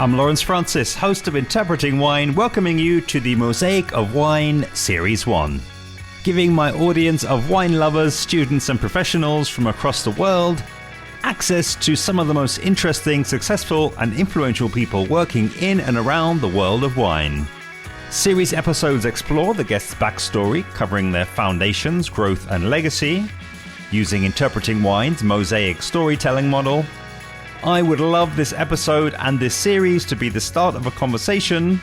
I'm Lawrence Francis, host of Interpreting Wine, welcoming you to the Mosaic of Wine Series 1. Giving my audience of wine lovers, students and professionals from across the world access to some of the most interesting, successful and influential people working in and around the world of wine. Series episodes explore the guest's backstory, covering their foundations, growth and legacy, using Interpreting Wine's Mosaic storytelling model. I would love this episode and this series to be the start of a conversation,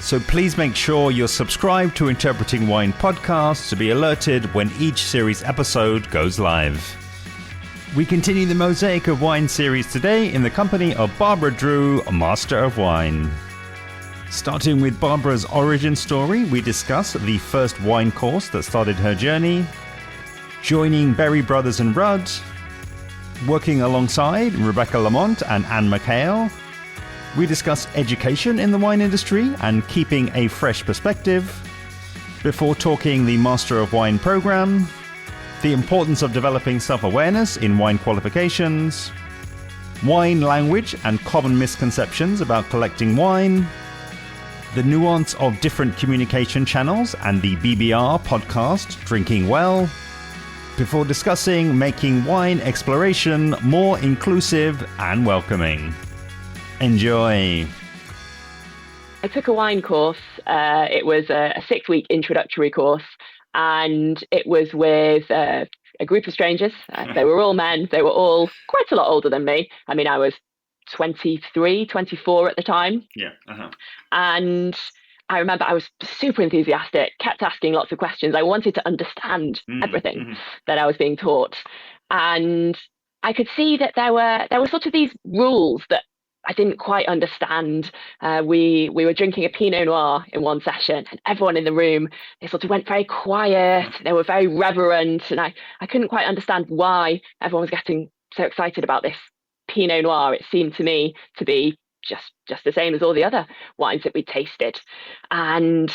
so please make sure you're subscribed to Interpreting Wine podcast to be alerted when each series episode goes live. We continue the Mosaic of Wine series today in the company of Barbara Drew, Master of Wine. Starting with Barbara's origin story, we discuss the first wine course that started her journey, joining Berry Brothers and Rudd, working alongside Rebecca Lamont and Anne McHale. We discuss education in the wine industry and keeping a fresh perspective, before talking the Master of Wine program, the importance of developing self-awareness in wine qualifications, wine language and common misconceptions about collecting wine, the nuance of different communication channels and the BBR podcast Drinking Well, before discussing making wine exploration more inclusive and welcoming. Enjoy. I took a wine course. It was a 6-week introductory course, and it was with a group of strangers. They were all men. They were all quite a lot older than me. I mean, I was 23, 24 at the time. Yeah. And I remember I was super enthusiastic, kept asking lots of questions. I wanted to understand everything that I was being taught. And I could see that there were sort of these rules that I didn't quite understand. We were drinking a Pinot Noir in one session, and everyone in the room, they sort of went very quiet. They were very reverent, and I couldn't quite understand why everyone was getting so excited about this Pinot Noir. It seemed to me to be just the same as all the other wines that we tasted. And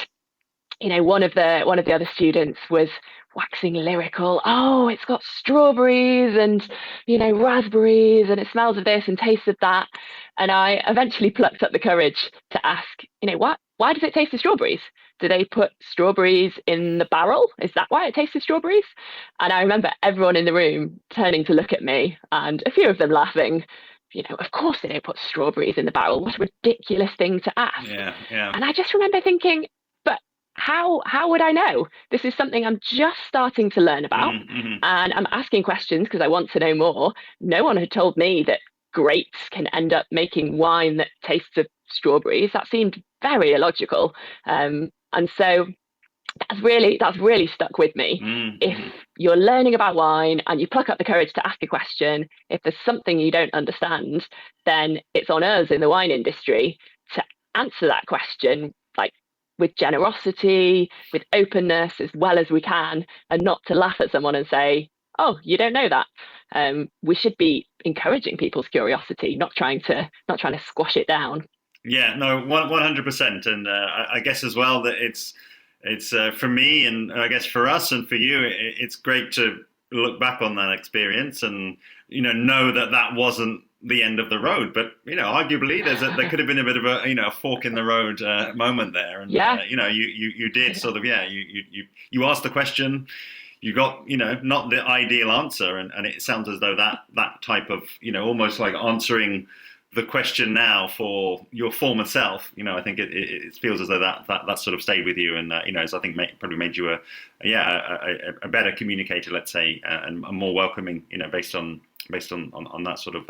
one of the other students was waxing lyrical. Oh, it's got strawberries and raspberries, and it smells of this and tastes of that. And I eventually plucked up the courage to ask, why does it taste of strawberries? Do they put strawberries in the barrel? Is that why it tastes of strawberries? And I remember everyone in the room turning to look at me, and a few of them laughing. Of course they don't put strawberries in the barrel. What a ridiculous thing to ask. Yeah. And I just remember thinking, but how would I know? This is something I'm just starting to learn about. And I'm asking questions because I want to know more. No one had told me that grapes can end up making wine that tastes of strawberries. That seemed very illogical. And so that's really stuck with me. If you're learning about wine and you pluck up the courage to ask a question, if there's something you don't understand, then it's on us in the wine industry to answer that question, like with generosity, with openness as well as we can, and not to laugh at someone and say, oh, you don't know that. We should be encouraging people's curiosity, not trying to squash it down. Yeah, no, 100%. And I guess as well that it's for me, and I guess for us and for you, it's great to look back on that experience and know that wasn't the end of the road. But arguably there could have been a bit of a fork in the road moment there. And you did sort of you asked the question, you got not the ideal answer, and it sounds as though that type of almost like answering the question now for your former self, I think it feels as though that sort of stayed with you, and as I think probably made you a better communicator, let's say, and more welcoming, based on that sort of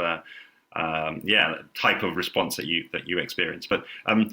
type of response that you experience. But I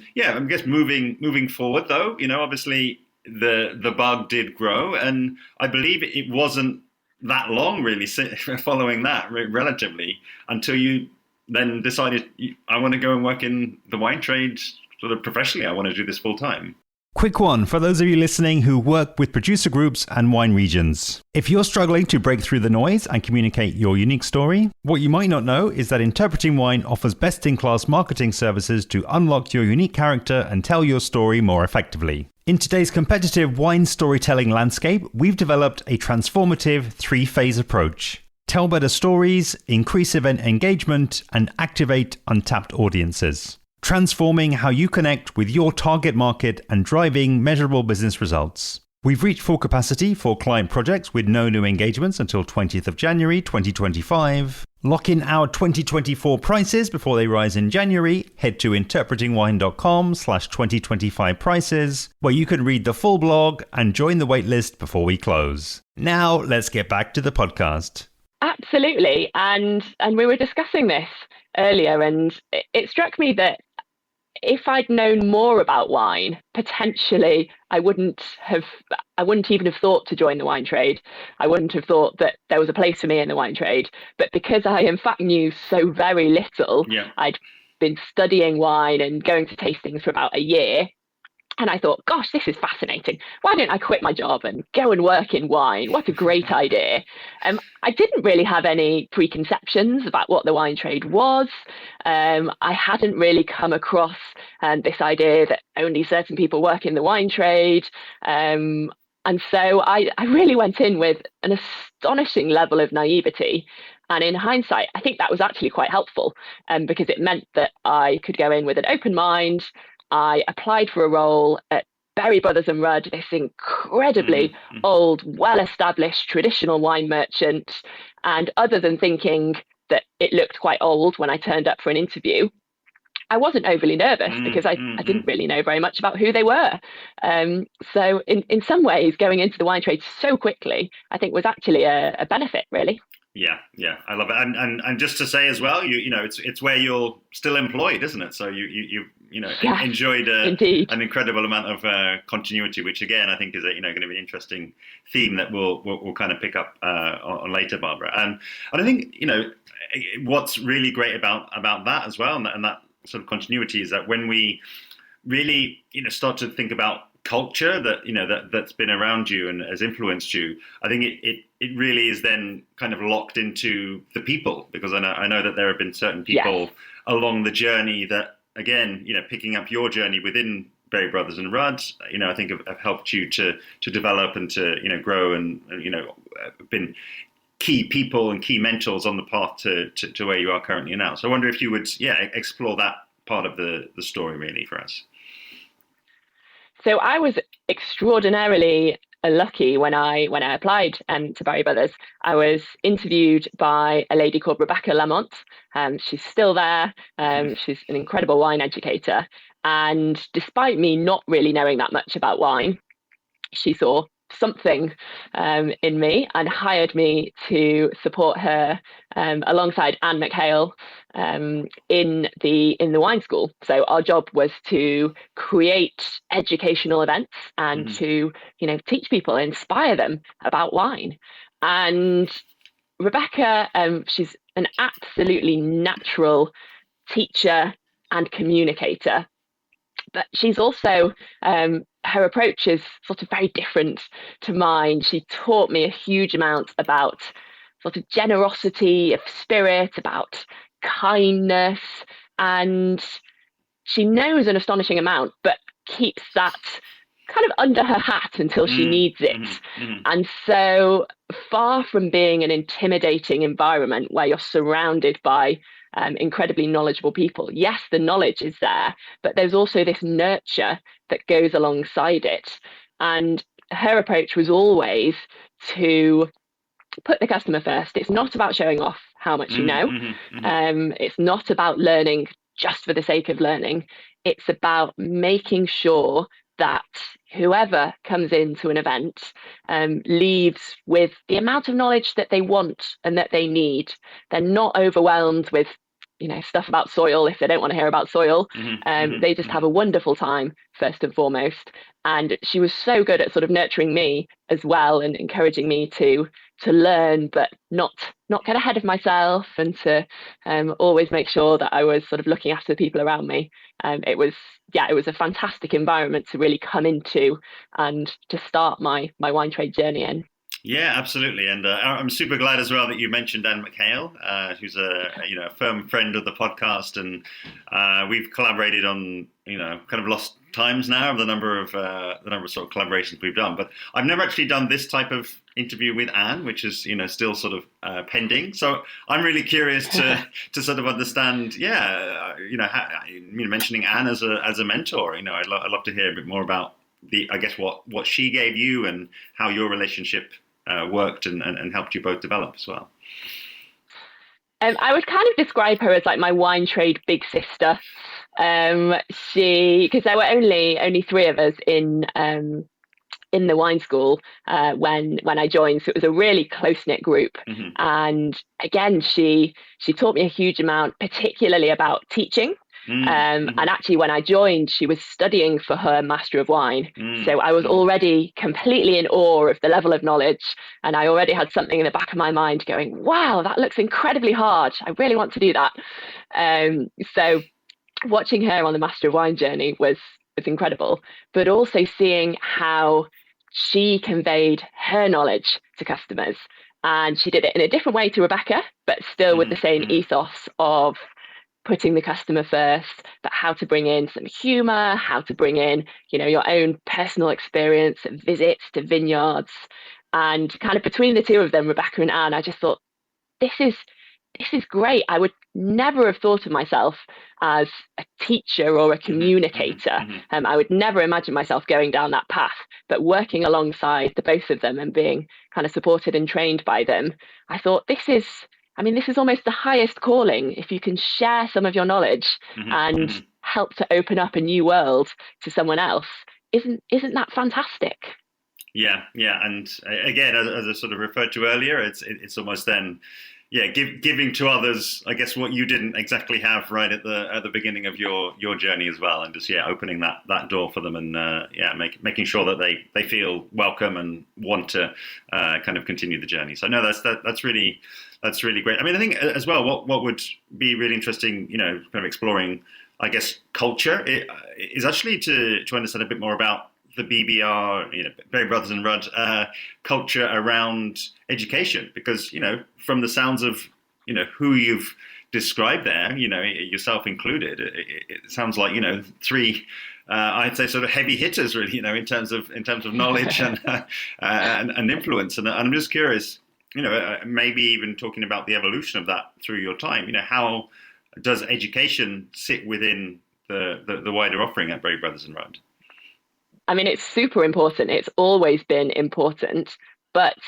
guess moving forward though, obviously the bug did grow, and I believe it wasn't that long really following that relatively until you then decided, I want to go and work in the wine trade sort of professionally. I want to do this full time. Quick one for those of you listening who work with producer groups and wine regions. If you're struggling to break through the noise and communicate your unique story, what you might not know is that Interpreting Wine offers best-in-class marketing services to unlock your unique character and tell your story more effectively. In today's competitive wine storytelling landscape, we've developed a transformative 3-phase approach. Tell better stories, increase event engagement, and activate untapped audiences. transforming how you connect with your target market and driving measurable business results. We've reached full capacity for client projects with no new engagements until 20th of January 2025. Lock in our 2024 prices before they rise in January. Head to interpretingwine.com/2025 prices, where you can read the full blog and join the waitlist before we close. Now, let's get back to the podcast. Absolutely. And we were discussing this earlier, and it struck me that if I'd known more about wine, potentially I wouldn't even have thought to join the wine trade. I wouldn't have thought that there was a place for me in the wine trade. But because I in fact knew so very little, I'd been studying wine and going to tastings for about a year. And I thought, gosh, this is fascinating. Why don't I quit my job and go and work in wine? What a great idea. I didn't really have any preconceptions about what the wine trade was. I hadn't really come across this idea that only certain people work in the wine trade. And so I really went in with an astonishing level of naivety. And in hindsight, I think that was actually quite helpful because it meant that I could go in with an open mind. I applied for a role at Berry Brothers and Rudd, this incredibly old, well-established traditional wine merchant. And other than thinking that it looked quite old when I turned up for an interview, I wasn't overly nervous because I didn't really know very much about who they were. So in some ways, going into the wine trade so quickly, I think was actually a benefit, really. Yeah, I love it, and just to say as well, you know, it's where you're still employed, isn't it? So you enjoyed an incredible amount of continuity, which again I think is going to be an interesting theme that we'll kind of pick up on later, Barbara. And I think what's really great about that as well, and that sort of continuity is that when we really start to think about culture that's been around you and has influenced you, I think it really is then kind of locked into the people, because I know that there have been certain people along the journey that, again, picking up your journey within Berry Brothers and Rudd, I think have helped you to develop and to grow and been key people and key mentors on the path to where you are currently now. So I wonder if you would explore that part of the story really for us. So I was extraordinarily lucky when I applied to Berry Brothers. I was interviewed by a lady called Rebecca Lamont. She's still there. She's an incredible wine educator. And despite me not really knowing that much about wine, she saw something in me and hired me to support her alongside McHale in the wine school. So our job was to create educational events and to teach people, inspire them about wine. And Rebecca, she's an absolutely natural teacher and communicator, but she's also her approach is sort of very different to mine. She taught me a huge amount about sort of generosity of spirit, about kindness, and she knows an astonishing amount, but keeps that kind of under her hat until she needs it. And so far from being an intimidating environment where you're surrounded by incredibly knowledgeable people, yes, the knowledge is there, but there's also this nurture that goes alongside it. And her approach was always to put the customer first. It's not about showing off how much you know. It's not about learning just for the sake of learning. It's about making sure that whoever comes into an event leaves with the amount of knowledge that they want and that they need. They're not overwhelmed with stuff about soil if they don't want to hear about soil. They just have a wonderful time first and foremost. And she was so good at sort of nurturing me as well and encouraging me to learn, but not get ahead of myself, and to always make sure that I was sort of looking after the people around me. It was a fantastic environment to really come into and to start my wine trade journey in. Yeah, absolutely, and I'm super glad as well that you mentioned Anne McHale, who's a firm friend of the podcast, and we've collaborated on kind of lost times now of the number of sort of collaborations we've done. But I've never actually done this type of interview with Anne, which is still sort of pending. So I'm really curious to sort of understand. Yeah, mentioning Anne as a mentor. I'd love to hear a bit more about I guess what she gave you and how your relationship worked and helped you both develop as well. I would kind of describe her as like my wine trade big sister. Because there were only three of us in the wine school when I joined, so it was a really close knit group. Mm-hmm. And again, she taught me a huge amount, particularly about teaching. Mm-hmm. And actually, when I joined, she was studying for her Master of Wine. So I was already completely in awe of the level of knowledge. And I already had something in the back of my mind going, wow, that looks incredibly hard. I really want to do that. So watching her on the Master of Wine journey was incredible, but also seeing how she conveyed her knowledge to customers. And she did it in a different way to Rebecca, but still with the same ethos of putting the customer first, but how to bring in some humor, how to bring in, your own personal experience at visits to vineyards. And kind of between the two of them, Rebecca and Anne, I just thought, this is great. I would never have thought of myself as a teacher or a communicator. I would never imagine myself going down that path, but working alongside the both of them and being kind of supported and trained by them, I thought this is almost the highest calling. If you can share some of your knowledge and help to open up a new world to someone else, isn't that fantastic? Yeah, and again, as I sort of referred to earlier, it's almost then, giving to others, I guess, what you didn't exactly have right at the beginning of your journey as well, and just opening that door for them, and making sure that they feel welcome and want to kind of continue the journey. So no, that's really great. I mean, I think as well, what would be really interesting, kind of exploring, I guess, culture is actually to understand a bit more about the BBR, Berry Brothers and Rudd culture around education, because from the sounds of who you've described there, yourself included, it sounds like three. I'd say sort of heavy hitters, really, in terms of knowledge and influence. And I'm just curious, maybe even talking about the evolution of that through your time. How does education sit within the wider offering at Berry Brothers and Rudd? I mean, it's super important. It's always been important. But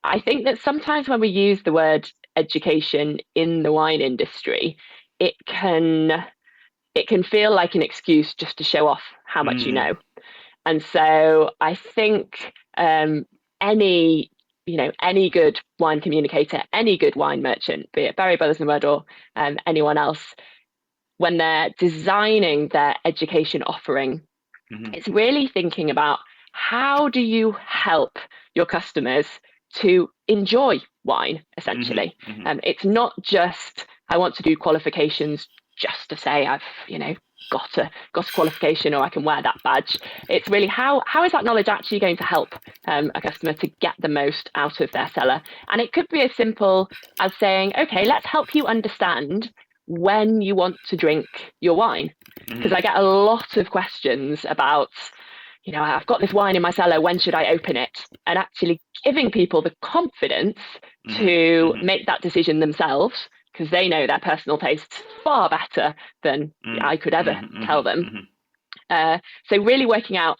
I think that sometimes when we use the word education in the wine industry, it can feel like an excuse just to show off how much you know. And so I think any good wine communicator, any good wine merchant, be it Berry Brothers and Rudd or anyone else, when they're designing their education offering, it's really thinking about how do you help your customers to enjoy wine, essentially. It's not just, I want to do qualifications just to say I've, got a qualification or I can wear that badge. It's really how is that knowledge actually going to help a customer to get the most out of their cellar? And it could be as simple as saying, okay, let's help you understand when you want to drink your wine. Because I get a lot of questions about, I've got this wine in my cellar, when should I open it? And actually giving people the confidence to make that decision themselves, because they know their personal tastes far better than I could ever tell them. So really working out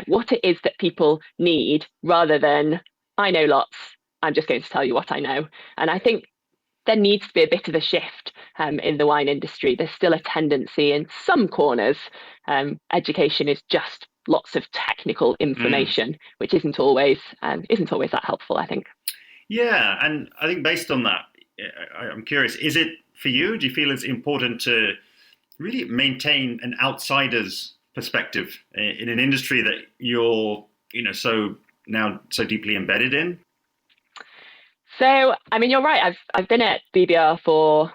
what it is that people need, rather than, I know lots, I'm just going to tell you what I know. And I think there needs to be a bit of a shift in the wine industry. There's still a tendency in some corners. Education is just lots of technical information, which isn't always that helpful, I think. Yeah, and I think based on that, I'm curious, is it for you, do you feel it's important to really maintain an outsider's perspective in an industry that you're, so deeply embedded in? So, I mean, you're right. I've been at BBR for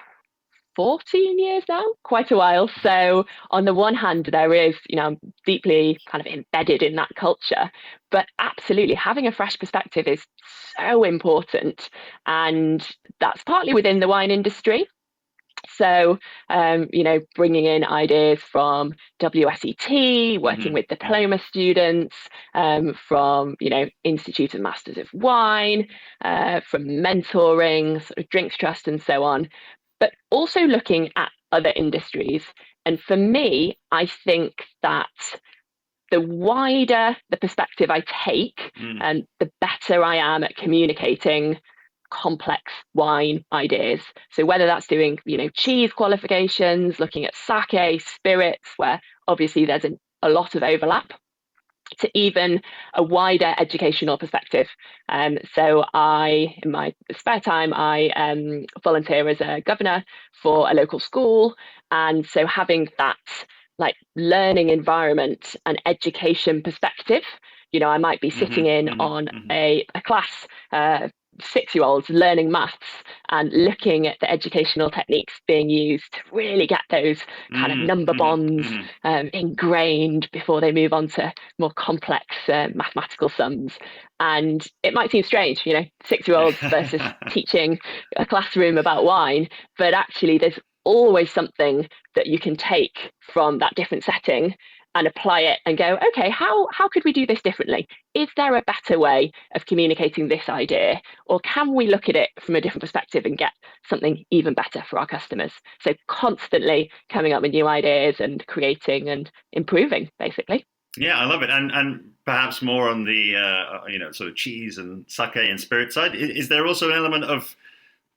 14 years now, quite a while. So on the one hand, there is, I'm deeply kind of embedded in that culture, but absolutely having a fresh perspective is so important. And that's partly within the wine industry. So, bringing in ideas from WSET, working with diploma students, from, Institute of Masters of Wine, from mentoring, sort of drinks trust and so on, but also looking at other industries. And for me, I think that the wider the perspective I take, and the better I am at communicating complex wine ideas. So whether that's doing, cheese qualifications, looking at sake, spirits, where obviously there's a lot of overlap, to even a wider educational perspective. So in my spare time, I volunteer as a governor for a local school. And so having that like learning environment and education perspective, I might be sitting in on a class, 6-year-olds learning maths and looking at the educational techniques being used to really get those kind of number bonds ingrained before they move on to more complex mathematical sums. And it might seem strange, 6-year-olds versus teaching a classroom about wine, but actually there's always something that you can take from that different setting and apply it and go, okay, how could we do this differently? Is there a better way of communicating this idea? Or can we look at it from a different perspective and get something even better for our customers? So constantly coming up with new ideas and creating and improving, basically. Yeah, I love it. And perhaps more on the, sort of cheese and sake and spirit side. Is there also an element of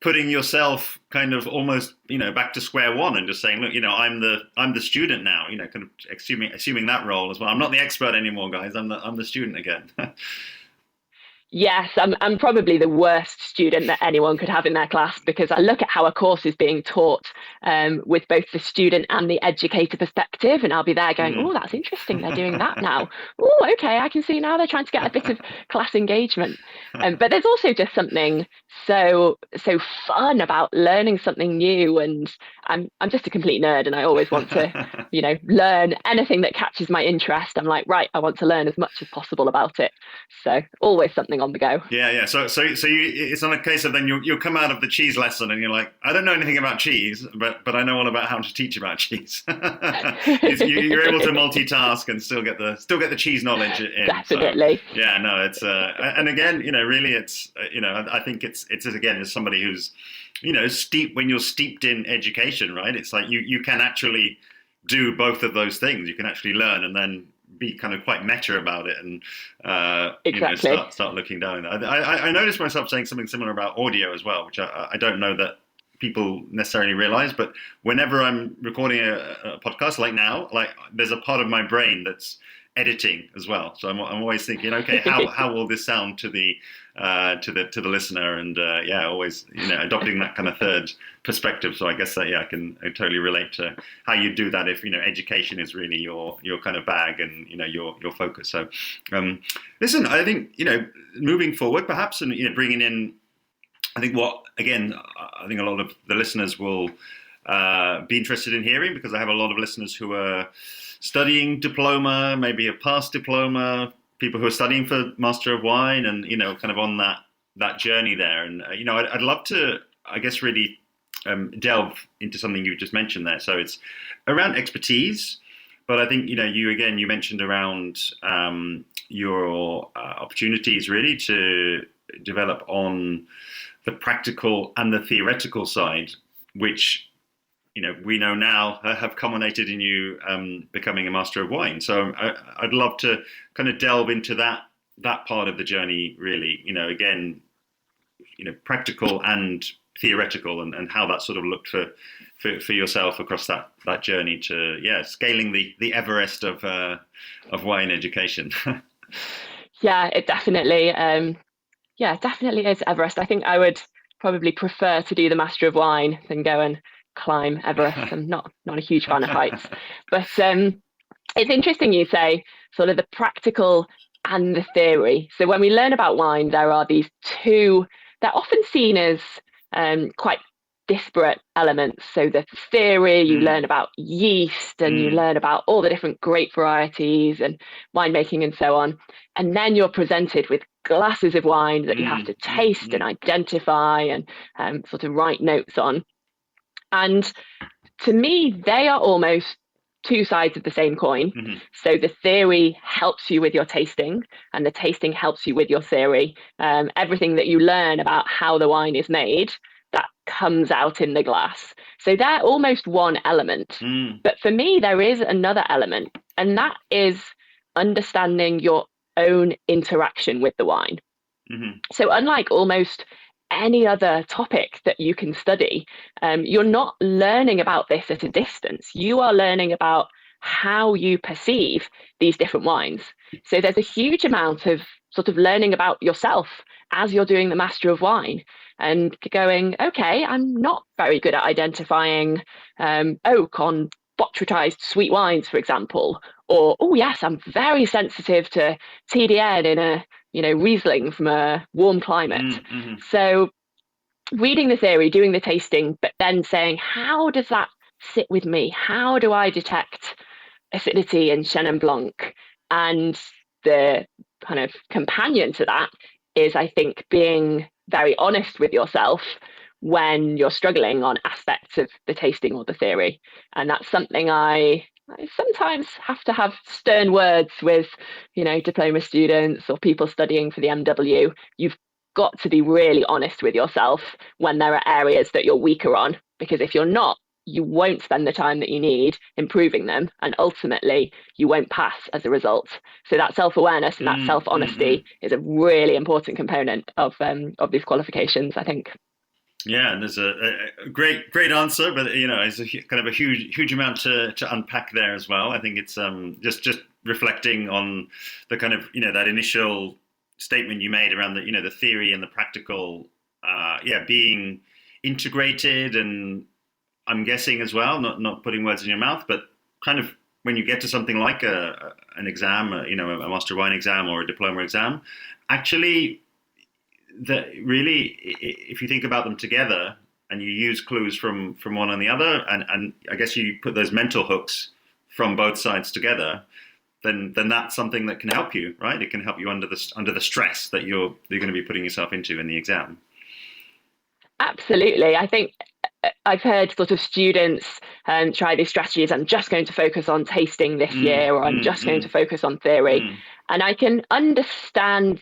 putting yourself kind of almost, back to square one and just saying, look, I'm the student now, kind of assuming that role as well. I'm not the expert anymore, guys. I'm the student again. Yes, I'm probably the worst student that anyone could have in their class, because I look at how a course is being taught with both the student and the educator perspective, and I'll be there going, oh, that's interesting, they're doing that now. Oh, okay, I can see now they're trying to get a bit of class engagement. But there's also just something so fun about learning something new, and I'm just a complete nerd, and I always want to, learn anything that catches my interest. I'm like, right, I want to learn as much as possible about it. So always something on the go. Yeah. So it's not a case of then you'll come out of the cheese lesson and you're like, I don't know anything about cheese, but I know all about how to teach about cheese. You're able to multitask and still get the cheese knowledge in. Definitely. So, yeah. No. It's and again, really, it's I think it's again as somebody who's when you're steeped in education, right? It's like you can actually do both of those things. You can actually learn and then be kind of quite meta about it and exactly. Start looking down. I noticed myself saying something similar about audio as well, which I don't know that people necessarily realize, but whenever I'm recording a podcast like now, like there's a part of my brain that's editing as well. So I'm always thinking, okay, how will this sound to the listener? And always adopting that kind of third perspective. So I guess that I can totally relate to how you do that if education is really your kind of bag and your focus. So listen, I think moving forward perhaps and bringing in, I think a lot of the listeners will be interested in hearing, because I have a lot of listeners who are studying diploma, maybe a past diploma, people who are studying for Master of Wine, and kind of on that journey there. And I'd love to, I guess, really delve into something you just mentioned there. So it's around expertise, but I think you mentioned around your opportunities really to develop on the practical and the theoretical side, which we know now have culminated in you becoming a Master of Wine. So I'd love to kind of delve into that part of the journey, really. Again, practical and theoretical, and how that sort of looked for yourself across that journey to scaling the Everest of wine education. Yeah, it definitely. Definitely is Everest. I think I would probably prefer to do the Master of Wine than go and climb Everest. I'm not a huge fan of heights, but it's interesting you say sort of the practical and the theory. So when we learn about wine, there are these two, they're often seen as quite disparate elements. So the theory, you learn about yeast and you learn about all the different grape varieties and winemaking and so on. And then you're presented with glasses of wine that you have to taste and identify and sort of write notes on. And to me, they are almost two sides of the same coin. So the theory helps you with your tasting and the tasting helps you with your theory. Everything that you learn about how the wine is made, that comes out in the glass. So they're almost one element. But for me, there is another element, and that is understanding your own interaction with the wine. So unlike almost any other topic that you can study, you're not learning about this at a distance. You are learning about how you perceive these different wines. So there's a huge amount of sort of learning about yourself as you're doing the Master of Wine and going, okay, I'm not very good at identifying oak on botrytized sweet wines, for example, or, oh yes, I'm very sensitive to TDN in a Riesling from a warm climate. So reading the theory, doing the tasting, but then saying, how does that sit with me? How do I detect acidity in Chenin Blanc? And the kind of companion to that is, I think, being very honest with yourself when you're struggling on aspects of the tasting or the theory. And that's something I sometimes have to have stern words with, diploma students or people studying for the MW. You've got to be really honest with yourself when there are areas that you're weaker on, because if you're not, you won't spend the time that you need improving them, and ultimately you won't pass as a result. So that self-awareness and that self-honesty is a really important component of these qualifications, I think. Yeah, and there's a great answer, but it's a kind of a huge amount to unpack there as well. I think it's just reflecting on the kind of that initial statement you made around the theory and the practical, being integrated, and I'm guessing as well, not putting words in your mouth, but kind of when you get to something like an exam, a Master of Wine exam or a diploma exam, actually. That really, if you think about them together and you use clues from one and the other, and I guess you put those mental hooks from both sides together, then that's something that can help you, right? It can help you under the stress that you're going to be putting yourself into in the exam. Absolutely. I think I've heard sort of students try these strategies. I'm just going to focus on tasting this year, or I'm just going to focus on theory. And I can understand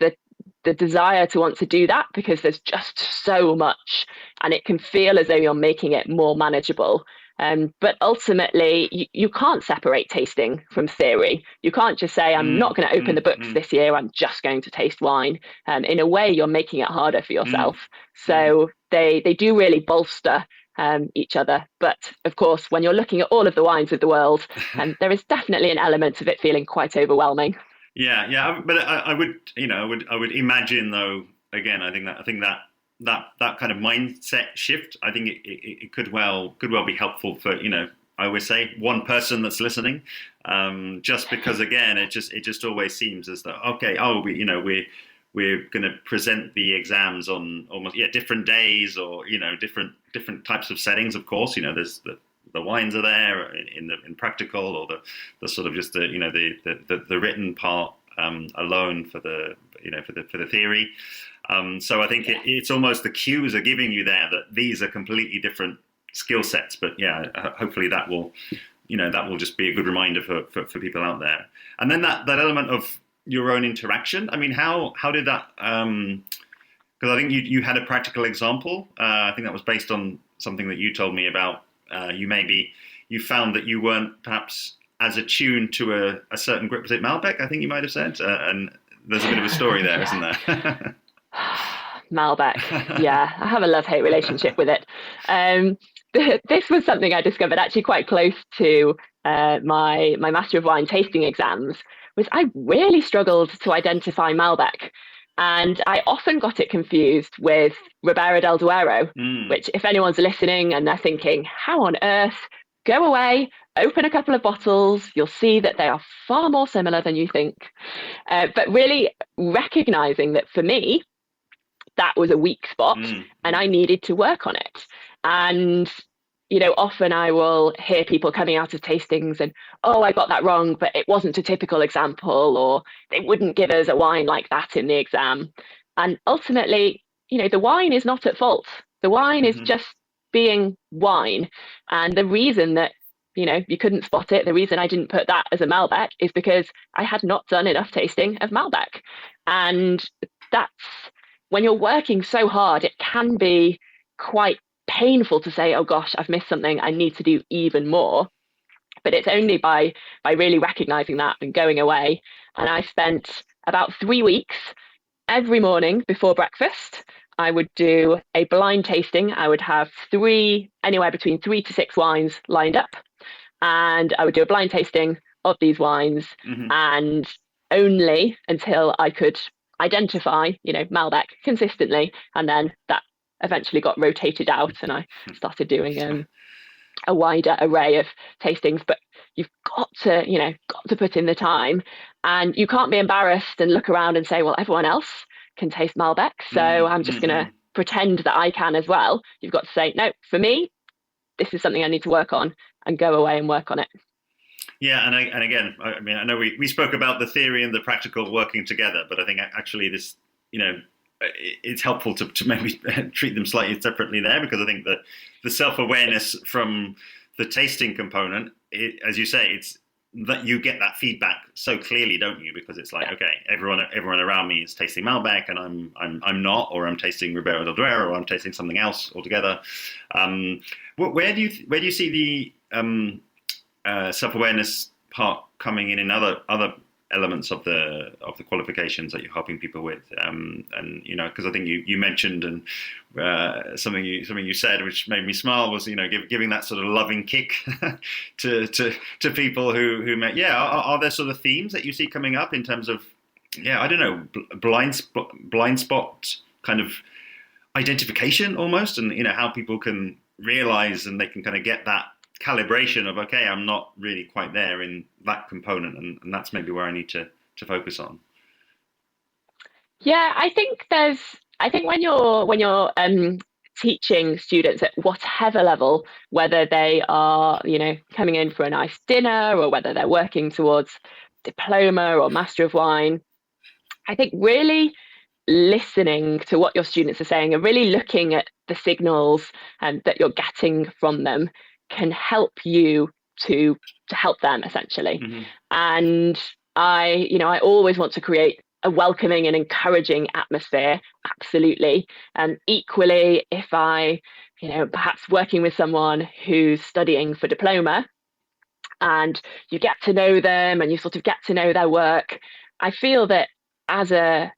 the desire to want to do that, because there's just so much and it can feel as though you're making it more manageable. But ultimately, you can't separate tasting from theory. You can't just say, I'm not going to open the books this year, I'm just going to taste wine. In a way, you're making it harder for yourself. So they do really bolster each other. But of course, when you're looking at all of the wines of the world, there is definitely an element of it feeling quite overwhelming. Yeah, but I would imagine, though. Again, I think that kind of mindset shift, I think it could well be helpful for I always say one person that's listening, just because again it just always seems as though we're going to present the exams on almost different days, or different types of settings. Of course, there's the wines are there in practical, or the sort of just the written part alone for the theory. So I think it's almost the cues are giving you there that these are completely different skill sets. But hopefully that will just be a good reminder for people out there. And then that element of your own interaction. I mean, how did that? Because I think you had a practical example. I think that was based on something that you told me about. You found that you weren't perhaps as attuned to a certain group. Was it Malbec? I think you might have said. And there's a bit of a story there, isn't there? Malbec, yeah, I have a love-hate relationship with it. This was something I discovered actually quite close to my Master of Wine tasting exams. Was I really struggled to identify Malbec. And I often got it confused with Ribera del Duero, which if anyone's listening and they're thinking, how on earth, go away, open a couple of bottles, you'll see that they are far more similar than you think. But really recognizing that for me, that was a weak spot and I needed to work on it. And, often I will hear people coming out of tastings and, oh, I got that wrong, but it wasn't a typical example, or they wouldn't give us a wine like that in the exam. And ultimately, the wine is not at fault. The wine is just being wine. And the reason that, you couldn't spot it, the reason I didn't put that as a Malbec is because I had not done enough tasting of Malbec. And that's when you're working so hard, it can be quite painful to say, oh gosh, I've missed something, I need to do even more. But it's only by really recognizing that and going away. And I spent about 3 weeks every morning before breakfast. I would do a blind tasting. I would have anywhere between 3 to 6 wines lined up. And I would do a blind tasting of these wines, and only until I could identify, Malbec consistently. And then that eventually got rotated out, and I started doing a wider array of tastings. But you've got to put in the time, and you can't be embarrassed and look around and say, well, everyone else can taste Malbec, so I'm just going to pretend that I can as well. You've got to say, no, for me, this is something I need to work on, and go away and work on it. Yeah, and again, I mean, I know we spoke about the theory and the practical working together, but I think actually this, it's helpful to maybe treat them slightly separately there, because I think that the self-awareness from the tasting component, as you say, it's that you get that feedback so clearly, don't you? Because it's like, okay, everyone around me is tasting Malbec, and I'm not, or I'm tasting Ribera del Duero, or I'm tasting something else altogether. Where do you see the self-awareness part coming in other elements of the qualifications that you're helping people with, and because I think you mentioned, and something you said which made me smile was giving that sort of loving kick to people who may, are there sort of themes that you see coming up in terms of I don't know, blind spot kind of identification almost, and how people can realize and they can kind of get that calibration of, okay, I'm not really quite there in that component, and that's maybe where I need to focus on. Yeah, I think when you're teaching students at whatever level, whether they are coming in for a nice dinner, or whether they're working towards diploma or Master of Wine, I think really listening to what your students are saying and really looking at the signals that you're getting from them can help you to help them, essentially. And I always want to create a welcoming and encouraging atmosphere, absolutely. And equally, if I perhaps working with someone who's studying for diploma, and you get to know them and you sort of get to know their work, I feel that as a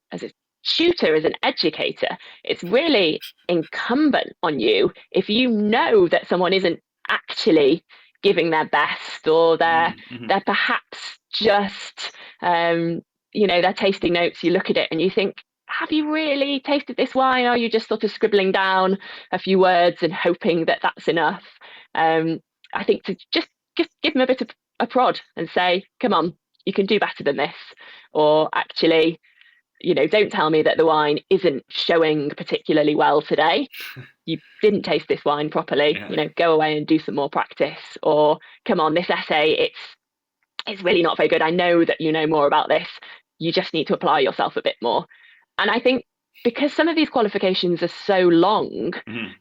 tutor, as an educator, it's really incumbent on you, if you know that someone isn't actually giving their best, or they're perhaps just their tasting notes, you look at it and you think, have you really tasted this wine? Or are you just sort of scribbling down a few words and hoping that that's enough? I think to just give them a bit of a prod and say, come on, you can do better than this. Or actually, don't tell me that the wine isn't showing particularly well today. You didn't taste this wine properly. Go away and do some more practice. Or come on, this essay, it's really not very good. I know that you know more about this. You just need to apply yourself a bit more. And I think because some of these qualifications are so long,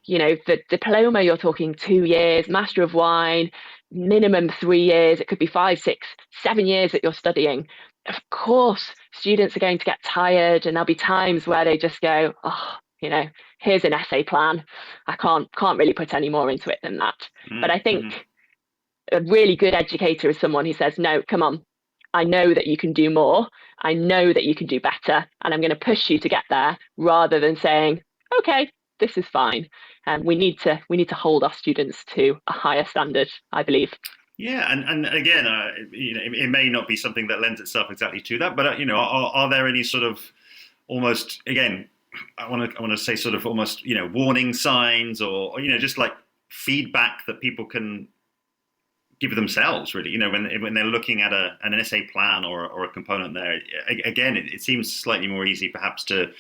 the diploma, you're talking 2 years, Master of Wine, minimum 3 years. It could be 5, 6, 7 years that you're studying. Of course, students are going to get tired, and there'll be times where they just go, oh, here's an essay plan. I can't really put any more into it than that. But I think a really good educator is someone who says, no, come on, I know that you can do more. I know that you can do better, and I'm going to push you to get there, rather than saying, okay, this is fine. And we need to hold our students to a higher standard, I believe. Yeah, and again, it may not be something that lends itself exactly to that, but are there any sort of almost, again, I want to say sort of almost warning signs, or just like feedback that people can give themselves, really. When they're looking at an essay plan or a component there, again, it seems slightly more easy perhaps to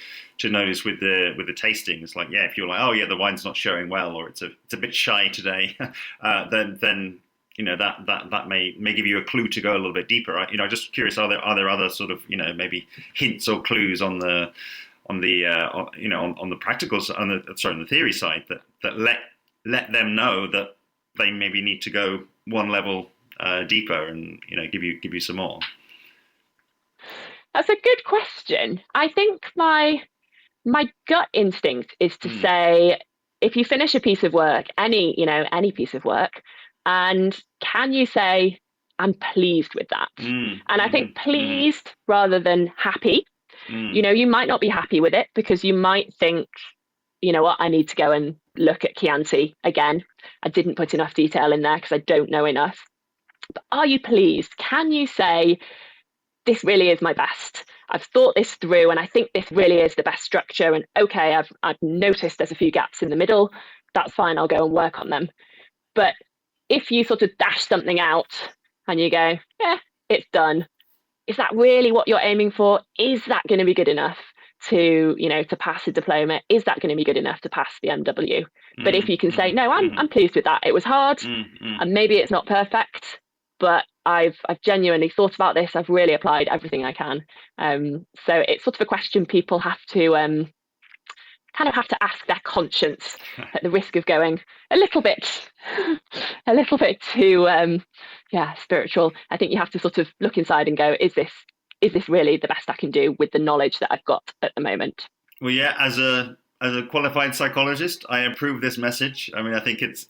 notice with the tasting. It's like, yeah, if you're like, oh yeah, the wine's not showing well, or it's a bit shy today, then that may give you a clue to go a little bit deeper. Right? Just curious, are there other sort of maybe hints or clues on the practicals, on the theory side that let them know that they maybe need to go one level deeper and give you some more? That's a good question. I think my gut instinct is to say, if you finish a piece of work, any piece of work, and can you say, I'm pleased with that? And I think pleased rather than happy. You might not be happy with it because you might think, you know what, I need to go and look at Chianti again. I didn't put enough detail in there because I don't know enough. But are you pleased? Can you say, this really is my best? I've thought this through and I think this really is the best structure. And okay, I've noticed there's a few gaps in the middle. That's fine, I'll go and work on them. But if you sort of dash something out and you go, yeah, it's done. Is that really what you're aiming for? Is that going to be good enough to pass a diploma? Is that going to be good enough to pass the MW? But if you can say, no, I'm pleased with that. It was hard and maybe it's not perfect, but I've genuinely thought about this. I've really applied everything I can. So it's sort of a question people have to ask their conscience at the risk of going a little bit too spiritual. I think you have to sort of look inside and go, is this really the best I can do with the knowledge that I've got at the moment? Well, yeah, as a qualified psychologist, I approve this message. I mean, I think it's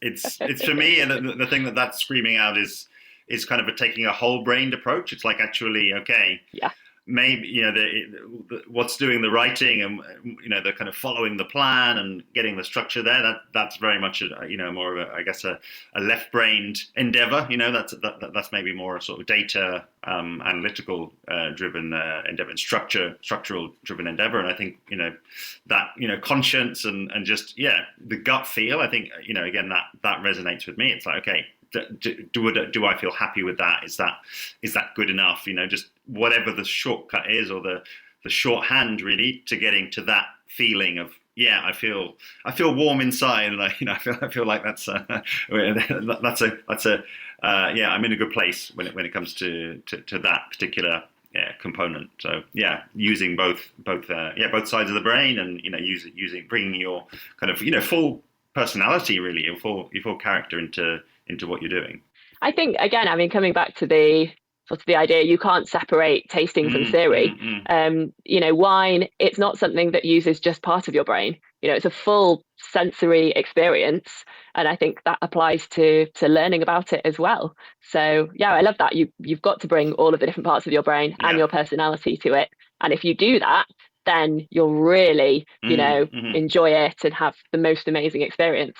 for me, and the thing that's screaming out is kind of taking a whole-brained approach. It's like, actually, okay, yeah, maybe what's doing the writing and the kind of following the plan and getting the structure there. That's very much more of a left-brained endeavor. That's maybe more a sort of data analytical driven endeavor, and structural driven endeavor. And I think that conscience and just the gut feel. I think again that resonates with me. It's like, okay, do I feel happy with that? Is that good enough? Just whatever the shortcut is, or the shorthand really to getting to that feeling of, yeah, I feel warm inside, and I feel like that's I'm in a good place when it comes to that particular component. So using both sides of the brain, and using bringing your kind of full personality, really, your full character into what you're doing. I think, again, I mean, coming back to the sort of the idea, you can't separate tasting from theory. Wine, it's not something that uses just part of your brain. It's a full sensory experience, and I think that applies to learning about it as well. So I love that. You've got to bring all of the different parts of your brain and your personality to it, and if you do that, then you'll really enjoy it and have the most amazing experience.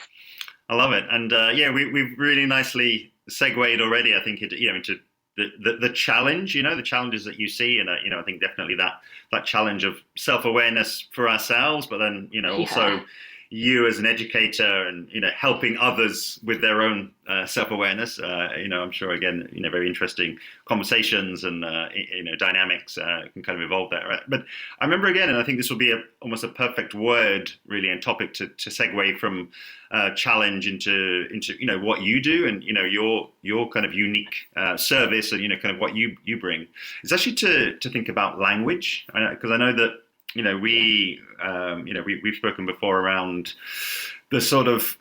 I love it. And we've really nicely segued already, I think, into the challenge, the challenges that you see. And, I think definitely that challenge of self-awareness for ourselves, but then, also you as an educator and, helping others with their own self-awareness. I'm sure, again, very interesting conversations and, dynamics can kind of evolve there. Right? But I remember, again, and I think this will be almost a perfect word, really, and topic to segue from challenge into what you do and, your kind of unique service and, kind of what you bring. It's actually to think about language, because I know that, we've spoken before around the sort of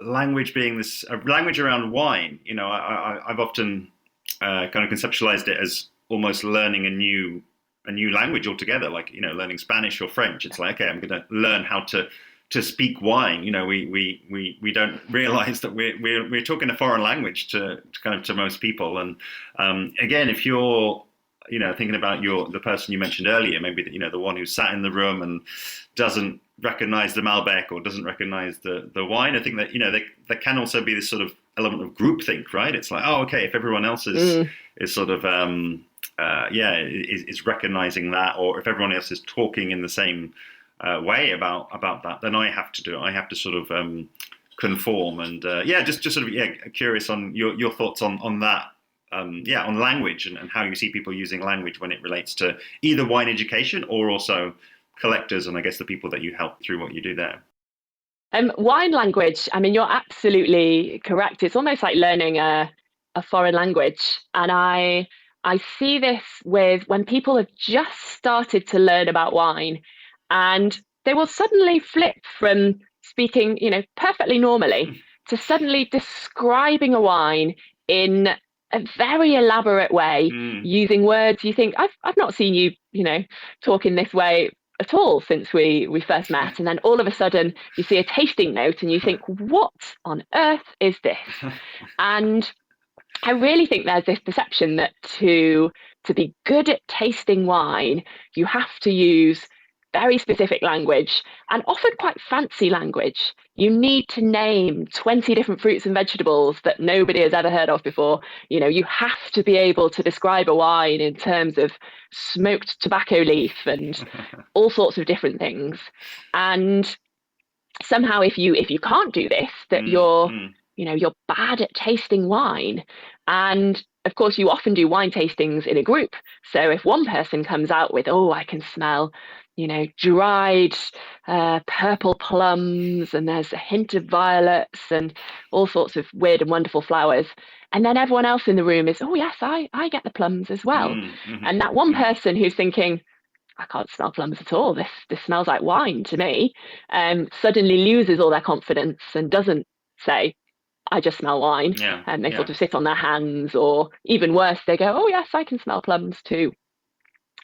language being this language around wine. I've often kind of conceptualized it as almost learning a new language altogether, like learning Spanish or French. It's like, okay, I'm going to learn how to speak wine. We don't realize that we're talking a foreign language to most people. And again, if you're thinking about the person you mentioned earlier, maybe the one who sat in the room and doesn't recognize the Malbec or doesn't recognize the wine, I think that there can also be this sort of element of groupthink, right? It's like, oh, okay, if everyone else is sort of is recognizing that, or if everyone else is talking in the same way about that, then I have to do it. I have to sort of conform. And just sort of curious on your thoughts on that. On language and how you see people using language when it relates to either wine education or also collectors, and I guess the people that you help through what you do there. Wine language, I mean, you're absolutely correct. It's almost like learning a foreign language. And I see this with when people have just started to learn about wine, and they will suddenly flip from speaking, perfectly normally to suddenly describing a wine in a very elaborate way, using words you think, I've not seen you, talk in this way at all since we first met. And then all of a sudden you see a tasting note and you think, what on earth is this? And I really think there's this perception that to be good at tasting wine, you have to use very specific language, and often quite fancy language. You need to name 20 different fruits and vegetables that nobody has ever heard of before. You have to be able to describe a wine in terms of smoked tobacco leaf and all sorts of different things. And somehow if you can't do this, that you're bad at tasting wine. And of course, you often do wine tastings in a group. So if one person comes out with, I can smell dried purple plums, and there's a hint of violets and all sorts of weird and wonderful flowers. And then everyone else in the room is, yes, I get the plums as well. And that one person who's thinking, I can't smell plums at all. This smells like wine to me, suddenly loses all their confidence and doesn't say, I just smell wine. And they sort of sit on their hands, or even worse, they go, yes, I can smell plums too.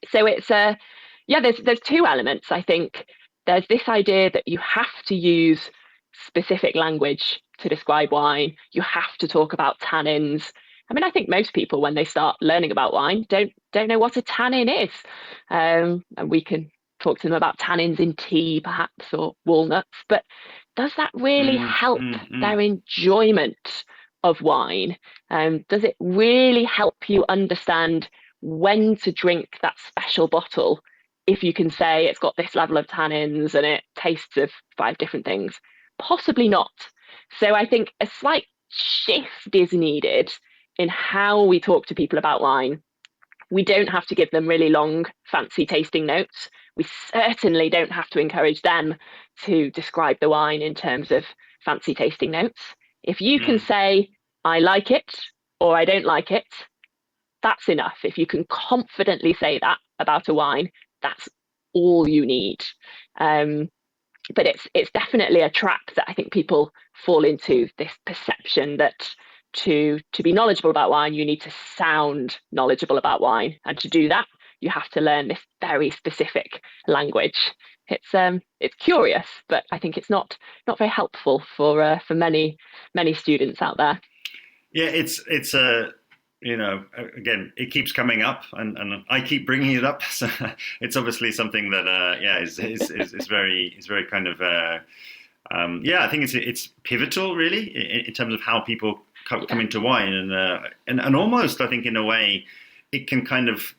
So it's there's two elements. I think there's this idea that you have to use specific language to describe wine. You have to talk about tannins. I mean, I think most people, when they start learning about wine, don't know what a tannin is. And we can talk to them about tannins in tea, perhaps, or walnuts. But does that really help their enjoyment of wine? Does it really help you understand when to drink that special bottle if you can say it's got this level of tannins and it tastes of 5 different things? Possibly not. So I think a slight shift is needed in how we talk to people about wine. We don't have to give them really long, fancy tasting notes. We certainly don't have to encourage them to describe the wine in terms of fancy tasting notes. If you can say, I like it or I don't like it, that's enough. If you can confidently say that about a wine, that's all you need. But it's definitely a trap that I think people fall into, this perception that to be knowledgeable about wine, you need to sound knowledgeable about wine. And to do that, you have to learn this very specific language. It's curious, but I think it's not very helpful for many students out there. Yeah, it's again, it keeps coming up, and I keep bringing it up. So it's obviously something that is very kind of I think it's pivotal really in terms of how people come into wine, and almost I think in a way it can kind of.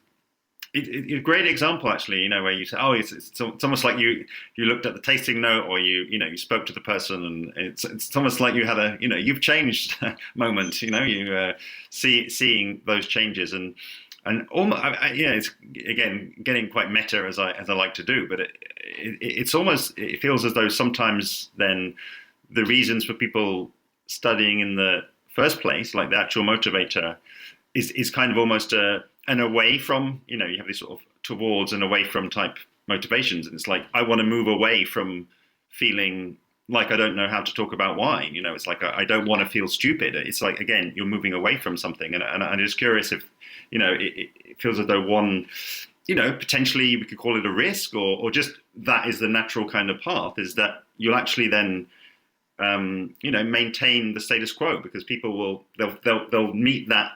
It's a great example, actually, where you say, it's almost like you looked at the tasting note, or you spoke to the person, and it's almost like you had you've changed moment, seeing those changes, and almost, it's again getting quite meta as I like to do, but it's almost, it feels as though sometimes then the reasons for people studying in the first place, like the actual motivator, is kind of almost an away from, you have these sort of towards and away from type motivations. And it's like, I want to move away from feeling like I don't know how to talk about wine. It's like, I don't want to feel stupid. It's like, again, you're moving away from something. And I'm just curious if, it feels as though one, potentially we could call it a risk, or just that is the natural kind of path, is that you'll actually then, maintain the status quo, because people they'll meet that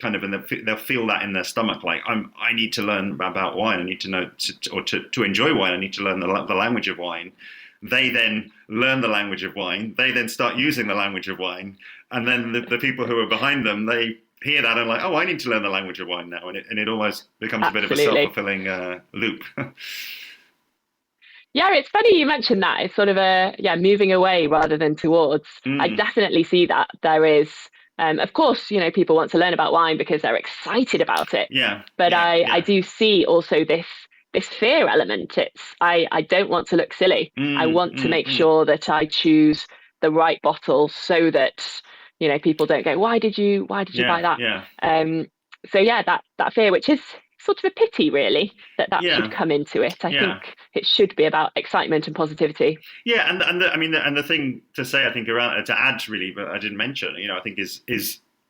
kind of, and they'll feel that in their stomach, like I need to learn about wine. I need to know, to enjoy wine. I need to learn the language of wine. They then learn the language of wine. They then start using the language of wine, and then the people who are behind them, they hear that and like, I need to learn the language of wine now, and it almost becomes a bit of a self-fulfilling loop. Yeah, it's funny you mentioned that. It's sort of moving away rather than towards. I definitely see that. There is, of course, people want to learn about wine because they're excited about it. Yeah. But Yeah. I do see also this fear element. I don't want to look silly. I want to make sure that I choose the right bottle so that, people don't go, why did you buy that? Yeah. So yeah, that fear, which is sort of a pity, really, that Yeah. should come into it. I Yeah. think it should be about excitement and positivity. Yeah, and the thing to say, I think, around to add really, but I didn't mention, I think is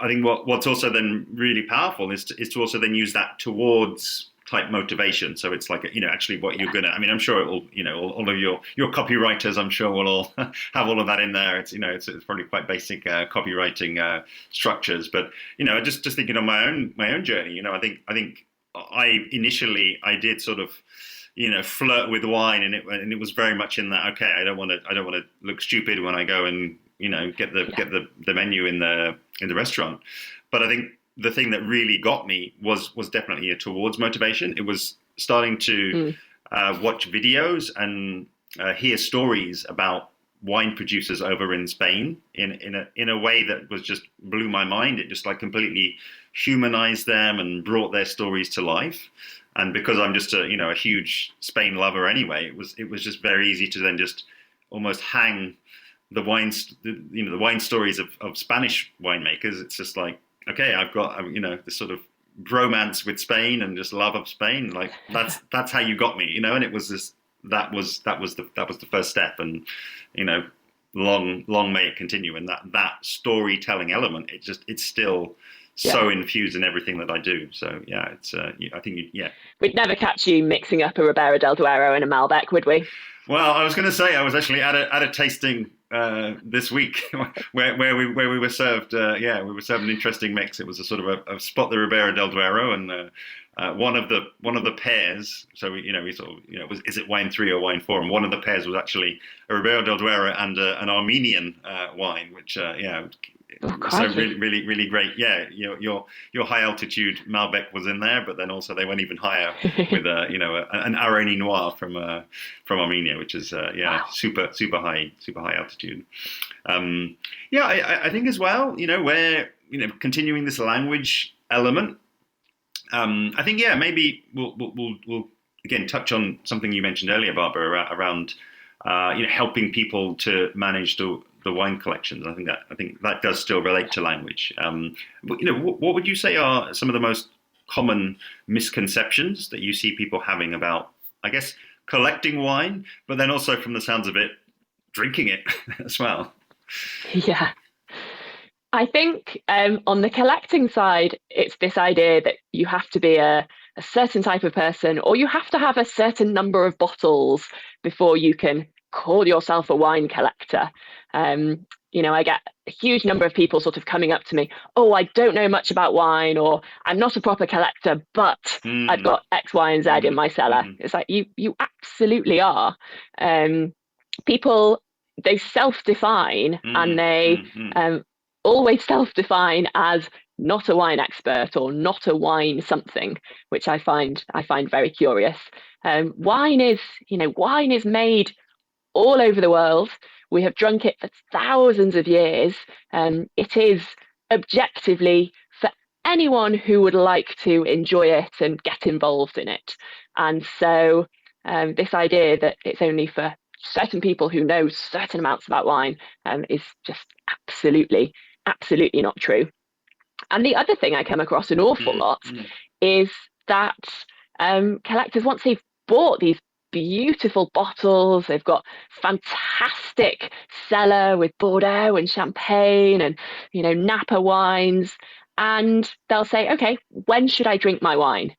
I think what's also then really powerful is to also then use that towards type motivation. So it's like, actually what you're gonna. I mean, I'm sure it will. All of your copywriters, I'm sure, will all have all of that in there. It's it's probably quite basic copywriting structures, but just thinking on my own journey. I think I initially I did sort of flirt with wine, and it was very much in that. Okay, I don't want to look stupid when I go and get the menu in the restaurant. But I think the thing that really got me was definitely towards motivation. It was starting to watch videos and hear stories about wine producers over in Spain in a way that was just blew my mind. It just like completely humanized them and brought their stories to life. And because I'm just a huge Spain lover anyway, it was just very easy to then just almost hang the wine stories of Spanish winemakers. It's just like, okay, I've got this sort of romance with Spain and just love of Spain. Like that's how you got me, and it was this. That was the first step, and long may it continue. And that storytelling element, it's still so infused in everything that I do. So yeah, it's I think we'd never catch you mixing up a Ribera del Duero and a Malbec, would we? Well, I was going to say I was actually at a tasting this week where we were served we were served an interesting mix. It was a sort of a spot the Ribera del Duero, and one of the pairs. So we sort of is it wine 3 or wine 4? And one of the pairs was actually a Ribera del Duero and an Armenian wine, which so really great. Yeah, your high altitude Malbec was in there, but then also they went even higher with an Aroni Noir from Armenia, which is wow. super high altitude. I think as well, where continuing this language element. I think maybe we'll again touch on something you mentioned earlier, Barbara, around helping people to manage the wine collections. I think that does still relate to language. What would you say are some of the most common misconceptions that you see people having about, I guess, collecting wine, but then also, from the sounds of it, drinking it as well? Yeah. I think on the collecting side, it's this idea that you have to be a certain type of person, or you have to have a certain number of bottles before you can call yourself a wine collector. I get a huge number of people sort of coming up to me, oh, I don't know much about wine, or I'm not a proper collector, but I've got X, Y, and Z in my cellar. It's like, you absolutely are. People, they self-define and they always self-define as not a wine expert or not a wine something, which I find very curious. Wine is made all over the world. We have drunk it for thousands of years. It is objectively for anyone who would like to enjoy it and get involved in it. And so this idea that it's only for certain people who know certain amounts about wine is just absolutely not true. And the other thing I come across an awful lot is that collectors, once they've bought these beautiful bottles, they've got fantastic cellar with Bordeaux and Champagne and Napa wines, and they'll say, okay, when should I drink my wine?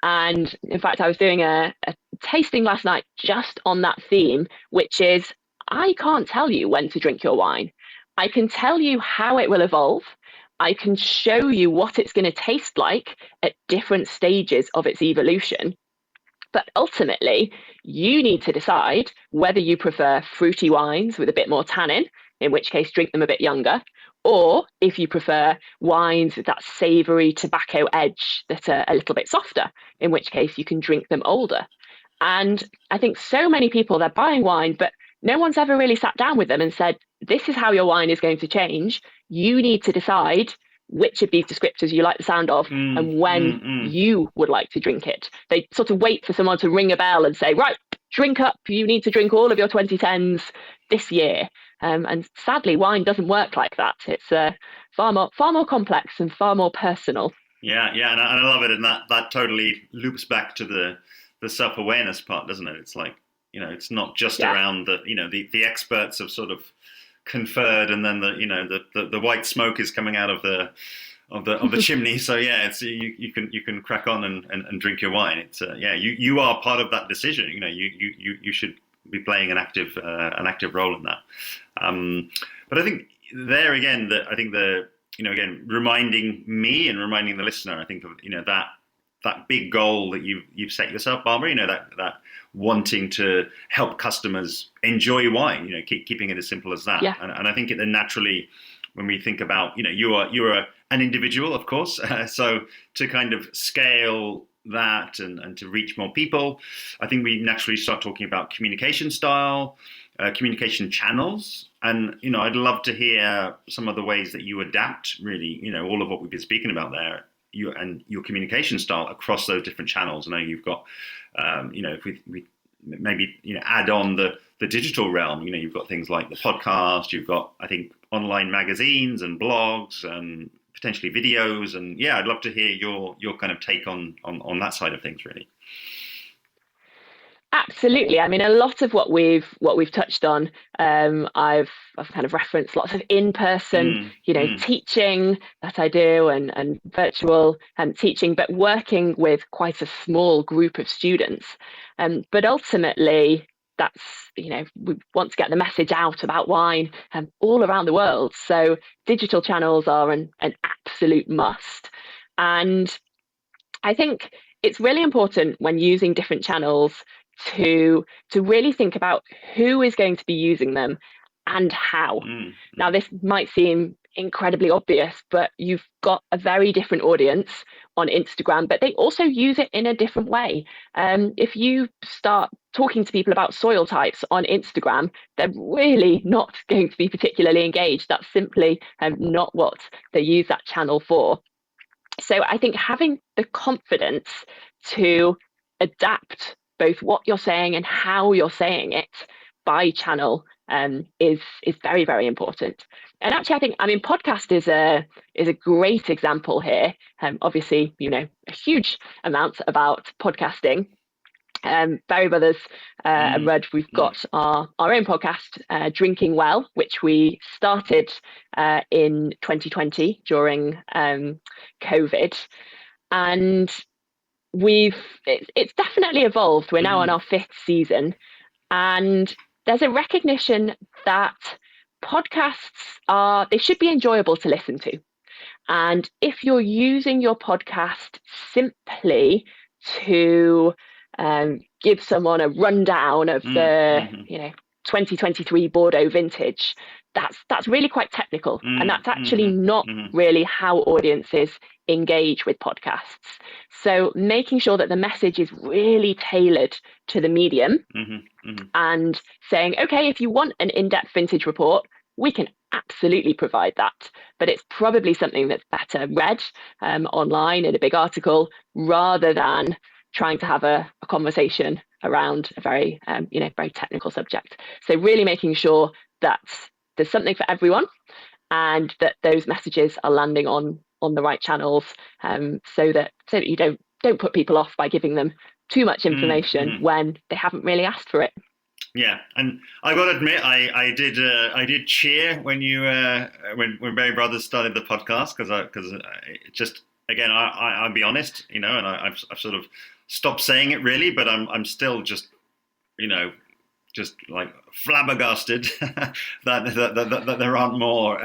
And in fact, I was doing a tasting last night just on that theme, which is, I can't tell you when to drink your wine. I can tell you how it will evolve. I can show you what it's going to taste like at different stages of its evolution. But ultimately, you need to decide whether you prefer fruity wines with a bit more tannin, in which case drink them a bit younger, or if you prefer wines with that savoury tobacco edge that are a little bit softer, in which case you can drink them older. And I think so many people, they're buying wine, but no one's ever really sat down with them and said, this is how your wine is going to change. You need to decide which of these descriptors you like the sound of and when you would like to drink it. They sort of wait for someone to ring a bell and say, right, drink up. You need to drink all of your 2010s this year. And sadly, wine doesn't work like that. It's far more complex and far more personal. Yeah, and I love it, and that totally loops back to the self-awareness part, doesn't it? It's like, it's not just around the experts have sort of conferred, and then the white smoke is coming out of the chimney. So it's you can crack on and drink your wine. It's you are part of that decision. You should be playing an active role in that. But I think there again, again, reminding me and reminding the listener, I think of that big goal that you've set yourself, Barbara. That wanting to help customers enjoy wine. Keeping it as simple as that. Yeah. And I think it then naturally, when we think about you're an individual, of course, so to kind of scale that and to reach more people, I think we naturally start talking about communication style, communication channels. And, I'd love to hear some of the ways that you adapt, really, all of what we've been speaking about there, your communication style across those different channels. I know you've got, if we maybe, add on the digital realm, you've got things like the podcast, you've got, I think, online magazines and blogs and potentially videos. And I'd love to hear your kind of take on that side of things, really. Absolutely. I mean, a lot of what we've touched on, I've kind of referenced lots of in-person, teaching that I do and virtual teaching, but working with quite a small group of students. But ultimately, that's, we want to get the message out about wine all around the world. So digital channels are an absolute must. And I think it's really important when using different channels to really think about who is going to be using them and how. Now, this might seem incredibly obvious, but you've got a very different audience on Instagram, but they also use it in a different way. If you start talking to people about soil types on Instagram, they're really not going to be particularly engaged. That's simply not what they use that channel for. So I think having the confidence to adapt both what you're saying and how you're saying it by channel is very, very important. And actually, I mean, podcast is a great example here. Obviously, a huge amount about podcasting. Barry Brothers and Rudd, we've got our own podcast, Drinking Well, which we started in 2020 during COVID. And it's definitely evolved. We're now on our 5th season, and there's a recognition that podcasts they should be enjoyable to listen to. And if you're using your podcast simply to give someone a rundown of the 2023 Bordeaux vintage, that's really quite technical, and that's actually not really how audiences engage with podcasts. So making sure that the message is really tailored to the medium and saying, okay, if you want an in-depth vintage report, we can absolutely provide that, but it's probably something that's better read online in a big article rather than trying to have a conversation around a very very technical subject. So really making sure that there's something for everyone and that those messages are landing on the right channels, so that you don't put people off by giving them too much information when they haven't really asked for it. Yeah, and I got to admit, I did cheer when you when Barry Brothers started the podcast, because it just, again, I'll be honest, and I've sort of stopped saying it really, but I'm still just like flabbergasted that there aren't more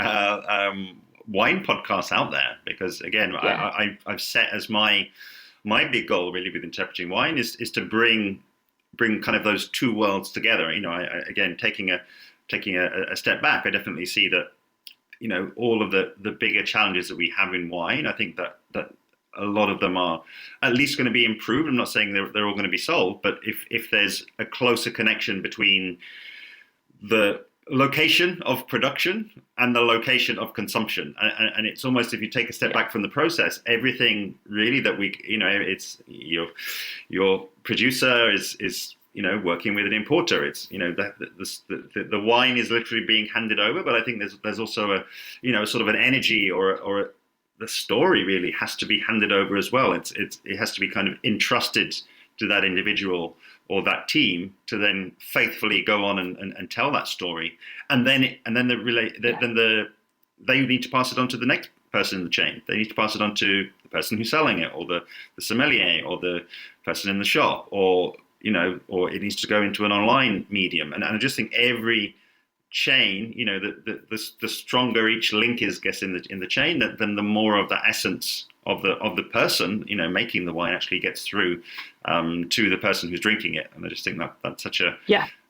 wine podcasts out there, because again, I've set as my big goal really with Interpreting Wine is to bring kind of those two worlds together. Again, taking a step back, I definitely see that all of the bigger challenges that we have in wine, I think that a lot of them are at least going to be improved. I'm not saying they're all going to be solved, but if there's a closer connection between the location of production and the location of consumption, and it's almost, if you take a step back from the process, everything really that we, it's your producer is working with an importer. It's the wine is literally being handed over, but I think there's also a sort of an energy or the story really has to be handed over as well. It has to be kind of entrusted to that individual or that team to then faithfully go on and tell that story, and then they need to pass it on to the next person in the chain. They need to pass it on to the person who's selling it, or the sommelier, or the person in the shop, or it needs to go into an online medium. And I just think every chain, the stronger each link is, in the chain, then the more of the essence of the person, making the wine actually gets through to the person who's drinking it. And I just think that's such a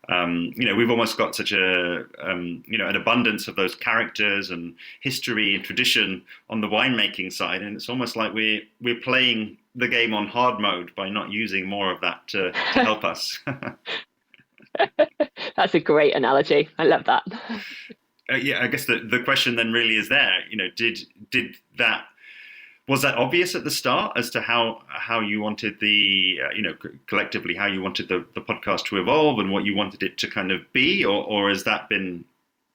we've almost got such an abundance of those characters and history and tradition on the winemaking side, and it's almost like we're playing the game on hard mode by not using more of that to help us. That's a great analogy. I love that. I guess the question then really is there. Was that obvious at the start as to how you wanted the collectively how you wanted the podcast to evolve and what you wanted it to kind of be, or has that been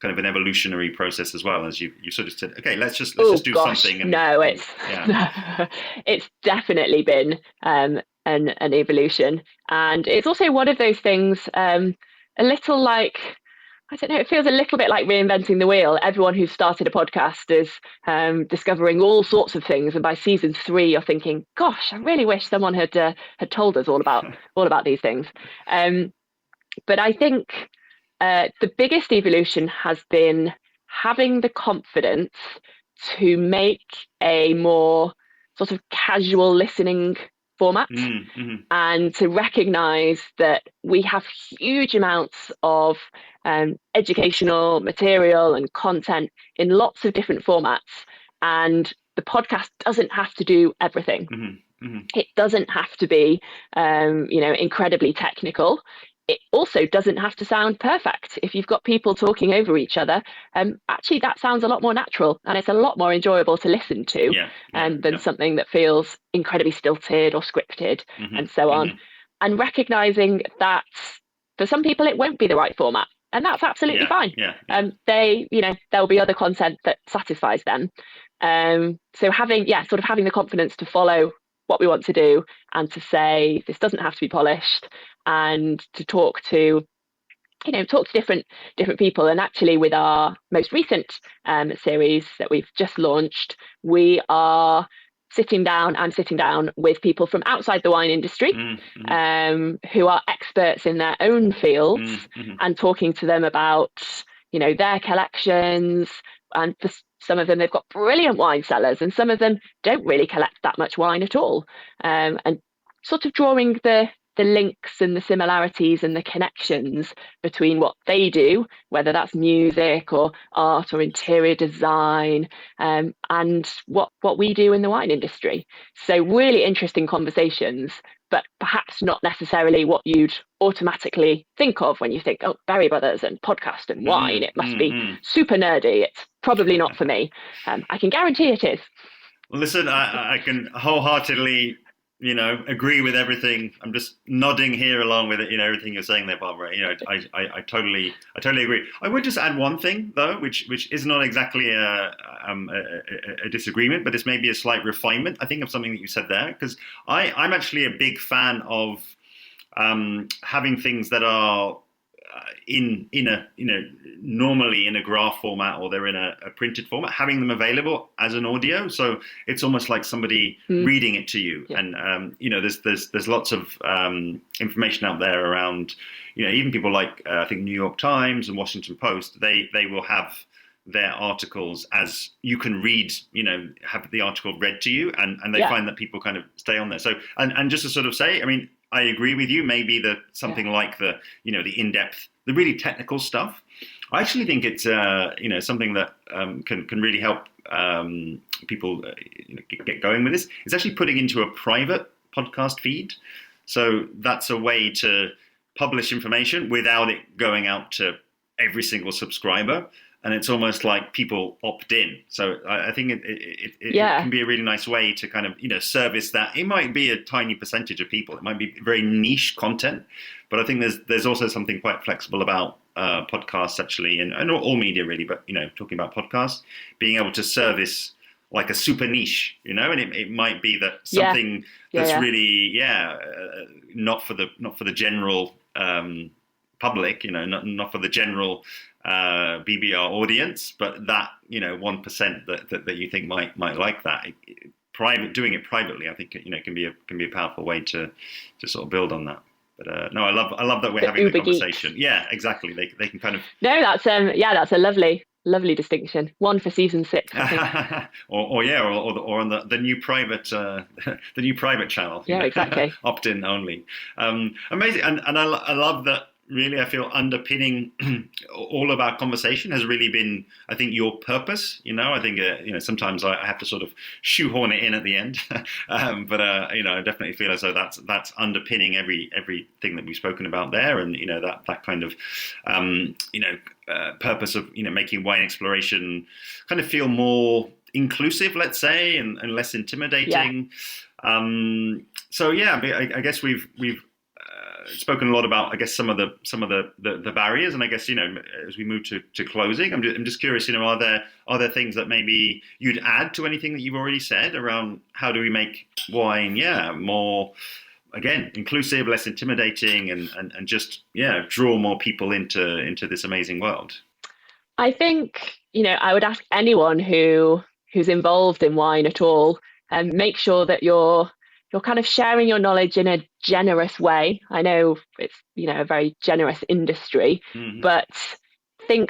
kind of an evolutionary process as well, as you sort of said, okay, let's just do something? No, it's definitely been an evolution, and it's also one of those things, a little like, I don't know, it feels a little bit like reinventing the wheel. Everyone who's started a podcast is discovering all sorts of things, and by season 3 you're thinking, gosh, I really wish someone had told us all about these things. But I think the biggest evolution has been having the confidence to make a more sort of casual listening format, and to recognize that we have huge amounts of educational material and content in lots of different formats, and the podcast doesn't have to do everything. It doesn't have to be incredibly technical. It also doesn't have to sound perfect. If you've got people talking over each other, actually that sounds a lot more natural, and it's a lot more enjoyable to listen to than something that feels incredibly stilted or scripted and so on. And recognizing that for some people it won't be the right format, and that's absolutely fine. There'll be other content that satisfies them. So having the confidence to follow what we want to do, and to say this doesn't have to be polished, and to talk to different people. And actually, with our most recent series that we've just launched, we are sitting down with people from outside the wine industry, who are experts in their own fields, and talking to them about their collections. And for some of them, they've got brilliant wine cellars, and some of them don't really collect that much wine at all, and sort of drawing the links and the similarities and the connections between what they do, whether that's music or art or interior design, and what we do in the wine industry. So really interesting conversations, but perhaps not necessarily what you'd automatically think of when you think, oh, Berry Brothers and podcast and wine, it must be super nerdy. It's probably not for me. I can guarantee it is. Well, listen, I can wholeheartedly agree with everything. I'm just nodding here along with it, everything you're saying there, Barbara. I totally agree. I would just add one thing though, which is not exactly a disagreement, but it's maybe a slight refinement, I think, of something that you said there, because I'm actually a big fan of having things that are normally in a graph format, or they're in a printed format, having them available as an audio, so it's almost like somebody reading it to you. And there's lots of information out there around, even people like I think New York Times and Washington Post, they will have their articles as you can read, have the article read to you, and they find that people kind of stay on there. So and just to sort of say, I mean, I agree with you. Maybe something like the in-depth, the really technical stuff. I actually think it's something that can really help people get going with this, is actually putting into a private podcast feed. So that's a way to publish information without it going out to every single subscriber. And it's almost like people opt in. So I think it can be a really nice way to kind of, service that. It might be a tiny percentage of people. It might be very niche content. But I think there's also something quite flexible about podcasts, actually, and all media, really. But, talking about podcasts, being able to service like a super niche, and it might be that something that's really, not for the general public, not for the general BBR audience, but that 1% that you think might like that. Doing it privately, I think can be a powerful way to sort of build on that. But no, I love that we're having the conversation. Geeks. Yeah, exactly. They can kind of. No, that's a lovely distinction. One for season 6, I think. or on the new private the new private channel. Yeah, exactly. Opt-in only. Amazing, and I love that. Really, I feel underpinning all of our conversation has really been, I think, your purpose. I think sometimes I have to sort of shoehorn it in at the end, but I definitely feel as though that's underpinning everything that we've spoken about there, and that kind of purpose of making wine exploration kind of feel more inclusive, let's say, and less intimidating. Yeah. I guess we've spoken a lot about, I guess, some of the barriers, and I guess as we move to closing, I'm just curious, are there things that maybe you'd add to anything that you've already said around how do we make wine more, again, inclusive, less intimidating, and just draw more people into this amazing world? I think I would ask anyone who's involved in wine at all, and make sure that you're kind of sharing your knowledge in a generous way. I know it's, a very generous industry, but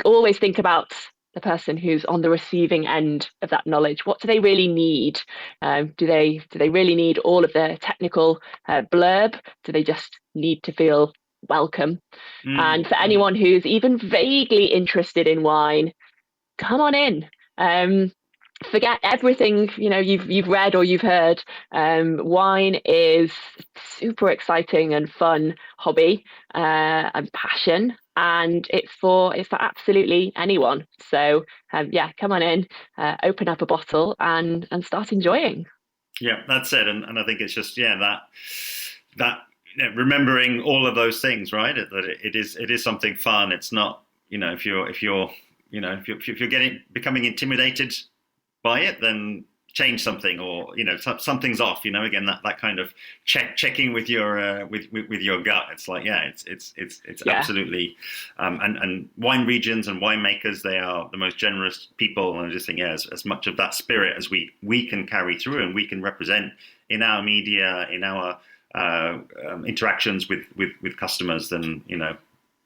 always think about the person who's on the receiving end of that knowledge. What do they really need? Do they really need all of the technical blurb? Do they just need to feel welcome? And for anyone who's even vaguely interested in wine, come on in. Forget everything you've read or you've heard. Wine is super exciting and fun hobby and passion, and it's for absolutely anyone. So come on in, open up a bottle and start enjoying. Yeah, that's it. And I think it's just that remembering all of those things, right? That it is something fun. It's not if you're becoming intimidated by it, then change something, or something's off. Again, that kind of checking with your with your gut. It's like it's absolutely and wine regions and winemakers, they are the most generous people, and I just think as much of that spirit as we can carry through and we can represent in our media, in our interactions with customers, then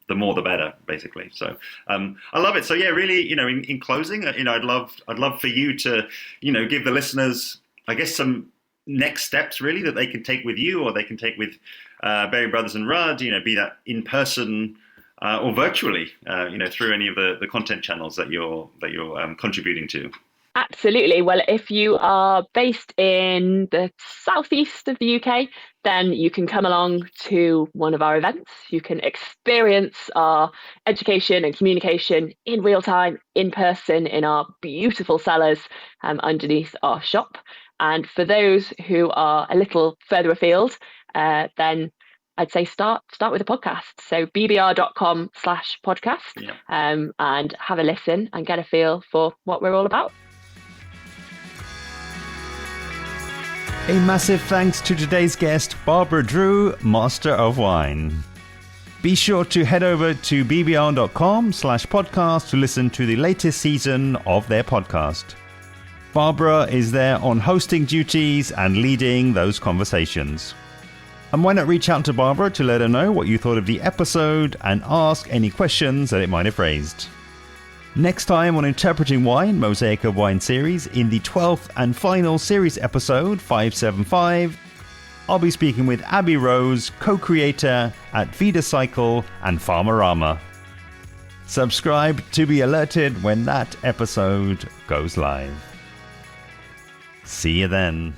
the more the better, basically. So I love it. So really, in closing, I'd love for you to, give the listeners, I guess, some next steps really that they can take with you, or they can take with Berry Brothers and Rudd, be that in person or virtually, through any of the content channels that you're contributing to. Absolutely. Well, if you are based in the southeast of the UK, then you can come along to one of our events. You can experience our education and communication in real time, in person, in our beautiful cellars underneath our shop. And for those who are a little further afield, then I'd say start with a podcast. So bbr.com/podcast, and have a listen and get a feel for what we're all about. A massive thanks to today's guest, Barbara Drew, Master of Wine. Be sure to head over to bbr.com/podcast to listen to the latest season of their podcast. Barbara is there on hosting duties and leading those conversations. And why not reach out to Barbara to let her know what you thought of the episode and ask any questions that it might have raised. Next time on Interpreting Wine, Mosaic of Wine series, in the 12th and final series episode, 575, I'll be speaking with Abby Rose, co-creator at VitaCycle and Farmerama. Subscribe to be alerted when that episode goes live. See you then.